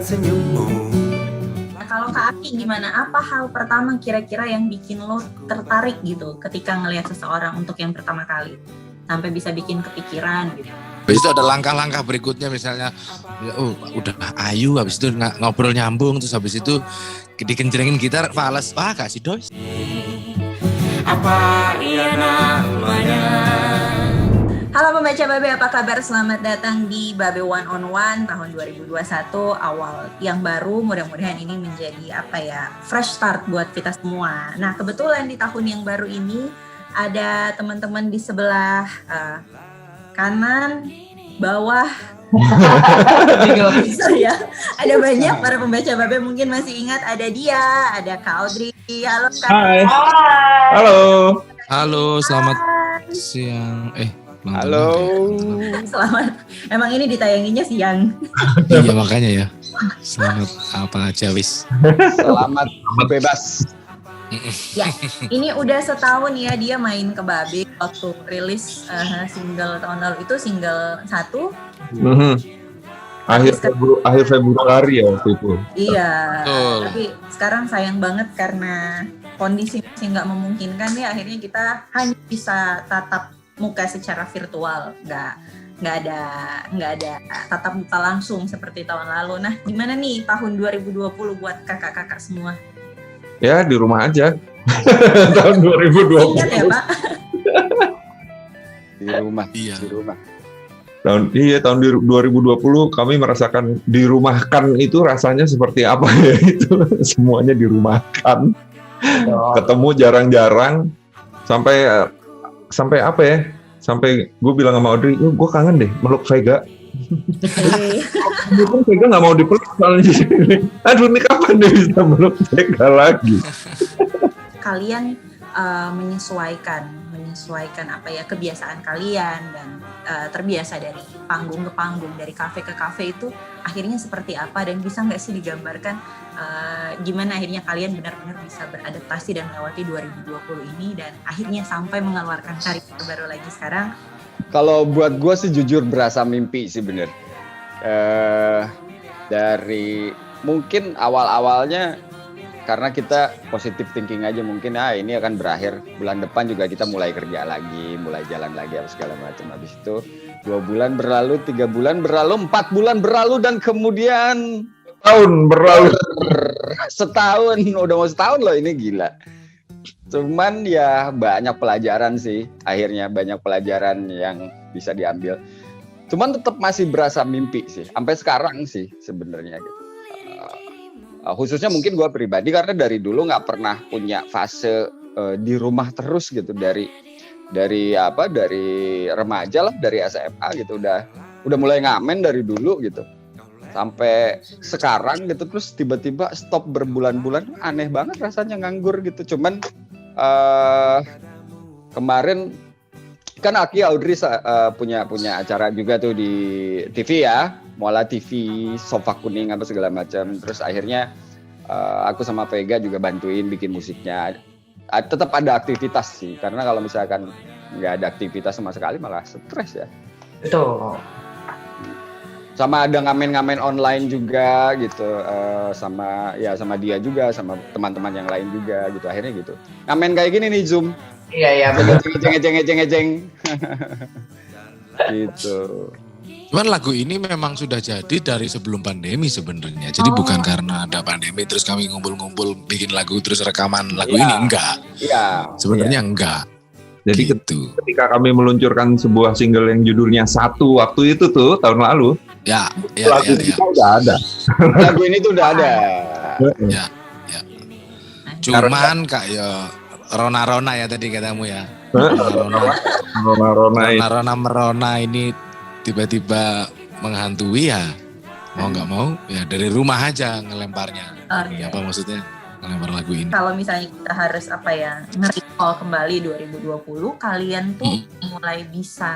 senyummu. Nah, kalau Kak Aki gimana? Apa hal pertama kira-kira yang bikin lo tertarik gitu ketika ngelihat seseorang untuk yang pertama kali? Sampai bisa bikin kepikiran gitu. Habis itu ada langkah-langkah berikutnya misalnya, ya, udah ayu, habis itu ngobrol nyambung, terus habis itu dikencengin gitar, fales, kasih dos. Apa ia namanya? Halo pembaca Babe, apa kabar? Selamat datang di Babe One on One tahun 2021, awal yang baru. Mudah-mudahan ini menjadi fresh start buat kita semua. Nah, kebetulan di tahun yang baru ini ada teman-teman di sebelah kanan, bawah, ya. Ada banyak para pembaca Babe mungkin masih ingat, ada dia, ada Kak Audrey. Halo Kak. Hai. Halo, selamat siang. Halo. Selamat. Emang ini ditayanginya siang. Iya makanya ya. Selamat apa aja wis. Selamat bebas. Ya, ini udah setahun ya dia main ke Babe waktu rilis single tahun lalu itu single 1. Akhir Februari ya waktu itu. Iya. Betul. Tapi sekarang sayang banget karena kondisi masih nggak memungkinkan ya, akhirnya kita hanya bisa tatap muka secara virtual, nggak ada tatap muka langsung seperti tahun lalu. Nah, gimana nih tahun 2020 buat kakak-kakak semua? Ya di rumah aja. Tahun 2020. Ingat ya Pak? Di rumah. Iya. Di rumah. Tahun 2020 kami merasakan dirumahkan itu rasanya seperti apa ya itu. Semuanya dirumahkan. Ketemu jarang-jarang sampai apa ya? Sampai gue bilang sama Audrey, gue kangen deh meluk Vega. Mungkin Vega nggak mau dipeluk soalnya. Aduh, ini kapan dia bisa meluk Vega lagi? Kalian menyesuaikan kebiasaan kalian dan terbiasa dari panggung ke panggung, dari kafe ke kafe itu akhirnya seperti apa, dan bisa nggak sih digambarkan gimana akhirnya kalian benar-benar bisa beradaptasi dan melewati 2020 ini dan akhirnya sampai mengeluarkan karya terbaru lagi sekarang? Kalau buat gue sih jujur berasa mimpi sih bener. Dari mungkin awal-awalnya karena kita positive thinking aja, mungkin ini akan berakhir bulan depan juga kita mulai kerja lagi, mulai jalan lagi apa segala macam. Habis itu 2 bulan berlalu, 3 bulan berlalu, 4 bulan berlalu, dan kemudian Tahun berlalu. setahun, udah mau setahun loh, ini gila. Cuman ya banyak pelajaran sih, akhirnya banyak pelajaran yang bisa diambil. Cuman tetap masih berasa mimpi sih, sampai sekarang sih sebenarnya gitu. Khususnya mungkin gue pribadi karena dari dulu nggak pernah punya fase di rumah terus gitu, dari remaja lah, dari SMA gitu udah mulai ngamen dari dulu gitu sampai sekarang gitu, terus tiba-tiba stop berbulan-bulan, aneh banget rasanya nganggur gitu. Cuman kemarin kan Aki Audrey punya acara juga tuh di TV ya, Mola TV, Sofa Kuning apa segala macam. Terus akhirnya aku sama Vega juga bantuin bikin musiknya. Tetap ada aktivitas sih, karena kalau misalkan nggak ada aktivitas sama sekali malah stres ya. Betul. Sama ada ngamen-ngamen online juga gitu, sama dia juga, sama teman-teman yang lain juga gitu. Akhirnya gitu. Ngamen kayak gini nih Zoom. Iya betul. Ngejeng. Gitu. Cuman lagu ini memang sudah jadi dari sebelum pandemi sebenarnya. Jadi bukan karena ada pandemi terus kami ngumpul-ngumpul bikin lagu terus rekaman lagu ini, enggak. Iya. Sebenarnya enggak. Jadi Gitu. ketika kami meluncurkan sebuah single yang judulnya 1 waktu itu tuh tahun lalu, lagu kita udah ada. Lagu ini tuh udah ada. Ya. Cuman kayak Rona ya tadi katamu ya. Rona ini tiba-tiba menghantui ya. Mau nggak mau ya dari rumah aja ngelemparnya. Ya, apa maksudnya ngelempar lagu ini? Kalau misalnya kita harus nge-recall kembali 2020, kalian tuh mulai bisa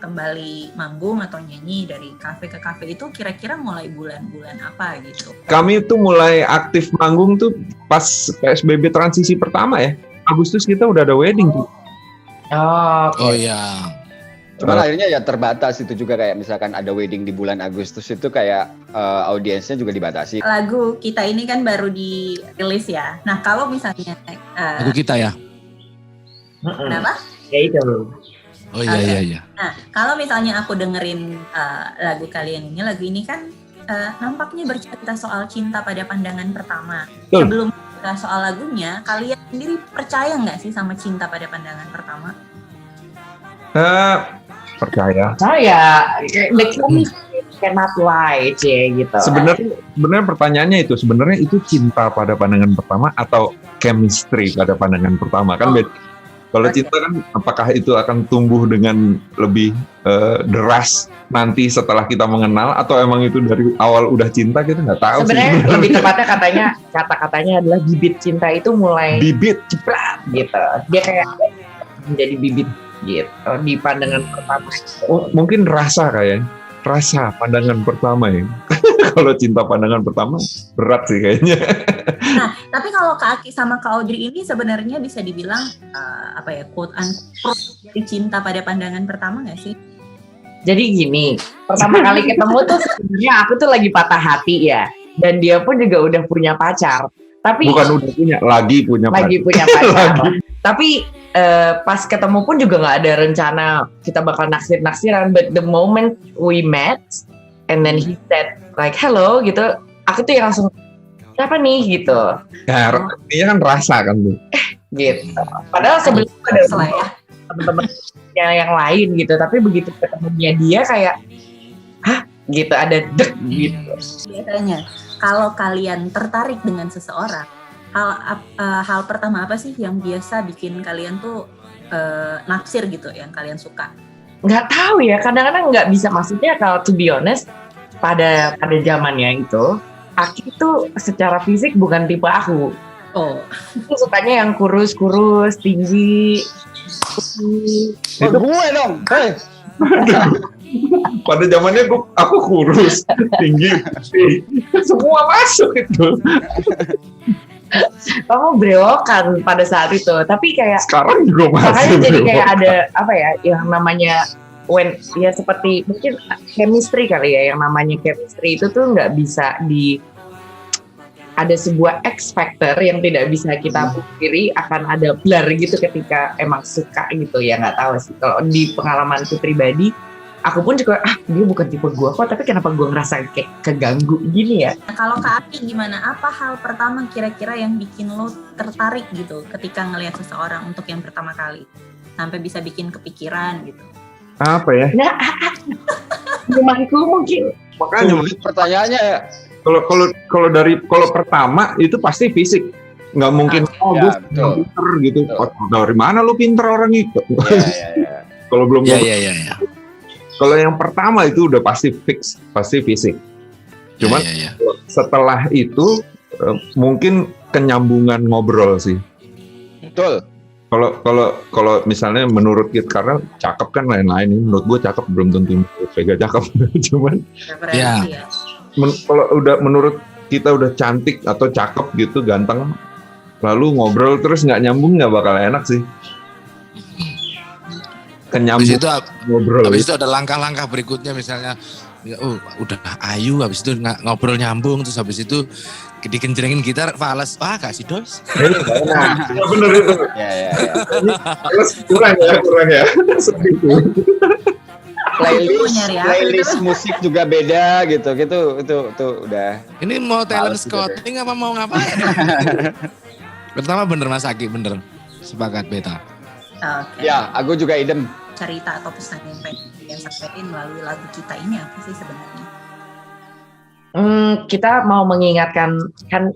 kembali manggung atau nyanyi dari kafe ke kafe itu kira-kira mulai bulan-bulan apa gitu? Kami tuh mulai aktif manggung tuh pas PSBB transisi pertama ya. Agustus kita udah ada wedding tuh. Oh iya. Cuman akhirnya ya terbatas itu juga, kayak misalkan ada wedding di bulan Agustus itu kayak audiensnya juga dibatasi. Lagu kita ini kan baru dirilis ya. Nah kalau misalnya lagu kita ya. Kenapa? Ya itu. Oh iya. Nah kalau misalnya aku dengerin lagu kalian ini, lagu ini kan nampaknya bercerita soal cinta pada pandangan pertama. Sebelum kita soal lagunya, kalian sendiri percaya nggak sih sama cinta pada pandangan pertama? Percaya. The chemistry cannot lie, gitu. Sebenarnya pertanyaannya sebenarnya itu cinta pada pandangan pertama atau chemistry pada pandangan pertama kan beda. Kalau cinta kan apakah itu akan tumbuh dengan lebih deras nanti setelah kita mengenal, atau emang itu dari awal udah cinta, kita nggak tahu. Sebenarnya lebih tepatnya kata-katanya adalah bibit cinta itu mulai jeprat gitu. Dia kayak menjadi bibit gitu di pandangan pertama. Mungkin rasa pandangan pertama ya. Kalau cinta pandangan pertama berat sih kayaknya. Nah, tapi kalau Kak Aki sama Kak Audrey ini sebenarnya bisa dibilang quote unquote cinta pada pandangan pertama nggak sih? Jadi gini, pertama kali ketemu tuh sebenarnya aku tuh lagi patah hati ya, dan dia pun juga udah punya pacar. Tapi bukan udah punya, lagi punya pacar. Tapi pas ketemu pun juga nggak ada rencana kita bakal naksir-naksiran. But the moment we met, and then he said like hello gitu, aku tuh yang langsung siapa nih gitu. Ya, artinya kan rasa kan tuh. Gitu. Padahal sebelumnya ada teman-teman yang lain gitu, tapi begitu ketemunya dia kayak hah gitu, ada dek gitu. Biasanya kalau kalian tertarik dengan seseorang, hal pertama apa sih yang biasa bikin kalian tuh naksir gitu, yang kalian suka? Nggak tahu ya, kadang-kadang nggak bisa, maksudnya kalau to be honest pada zamannya itu Aki tuh secara fisik bukan tipe aku. Aku sukanya yang kurus, tinggi. Itu gue dong. Hey. Pada zamannya aku kurus, tinggi, semua masuk itu. Kamu brewokan pada saat itu, tapi kayak sekarang juga masih. Makanya jadi kayak ada yang namanya seperti mungkin chemistry kali ya, yang namanya chemistry itu tuh nggak bisa ada sebuah X factor yang tidak bisa kita pungkiri, akan ada blur gitu ketika emang suka gitu ya. Nggak tahu sih, kalau di pengalamanku pribadi, aku pun juga dia bukan tipe gue kok, tapi kenapa gue ngerasa kayak keganggu gini ya. Nah, kalau Kak Aki gimana? Apa hal pertama kira-kira yang bikin lo tertarik gitu ketika ngelihat seseorang untuk yang pertama kali, sampai bisa bikin kepikiran gitu? Apa ya? Rumahku mungkin. Makanya pertanyaannya ya. Kalau pertama itu pasti fisik, nggak mungkin gue pinter gitu. Dari mana lu pinter orang itu? Kalau belum. Kalau yang pertama itu udah pasti fix, pasti fisik. Cuman setelah itu mungkin kenyambungan ngobrol sih. Betul. Kalau misalnya menurut kita, karena cakep kan lain-lain, menurut gue cakep belum tentu Vega cakep. Cuman kalau udah menurut kita udah cantik atau cakep gitu, ganteng, lalu ngobrol terus nggak nyambung, nggak bakal enak sih. Habis itu ngobrol. Habis itu ada langkah-langkah berikutnya, misalnya udah ayu, habis itu ngobrol nyambung, terus habis itu dikencengin gitar, fales, kasih dos. Bener itu. Kurang ya. Playlist musik juga beda gitu itu udah. Ini mau talent scouting apa mau ngapain? Pertama bener Mas Aki, bener, sepakat beta. Ya, aku juga idem. Cerita atau pesan yang pengen sampaikan melalui lagu kita ini apa sih sebenarnya? Kita mau mengingatkan, kan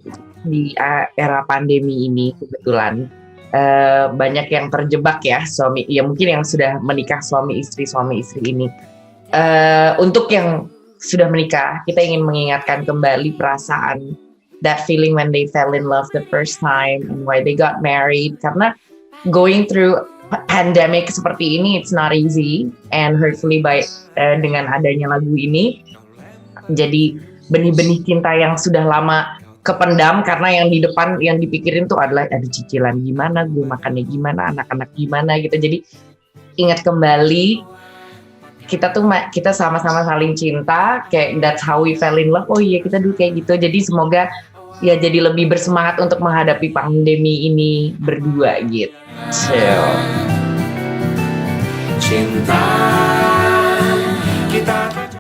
di era pandemi ini kebetulan banyak yang terjebak ya, mungkin yang sudah menikah, suami istri ini. Untuk yang sudah menikah, kita ingin mengingatkan kembali perasaan, that feeling when they fell in love the first time and why they got married. Karena going through pandemic seperti ini, it's not easy, and hopefully dengan adanya lagu ini, jadi benih-benih cinta yang sudah lama kependam, karena yang di depan yang dipikirin tuh adalah ada cicilan gimana, gue makannya gimana, anak-anak gimana gitu. Jadi ingat kembali kita sama-sama saling cinta, kayak that's how we fell in love. Oh iya, kita dulu kayak gitu. Jadi semoga ya jadi lebih bersemangat untuk menghadapi pandemi ini berdua gitu. Cinta kita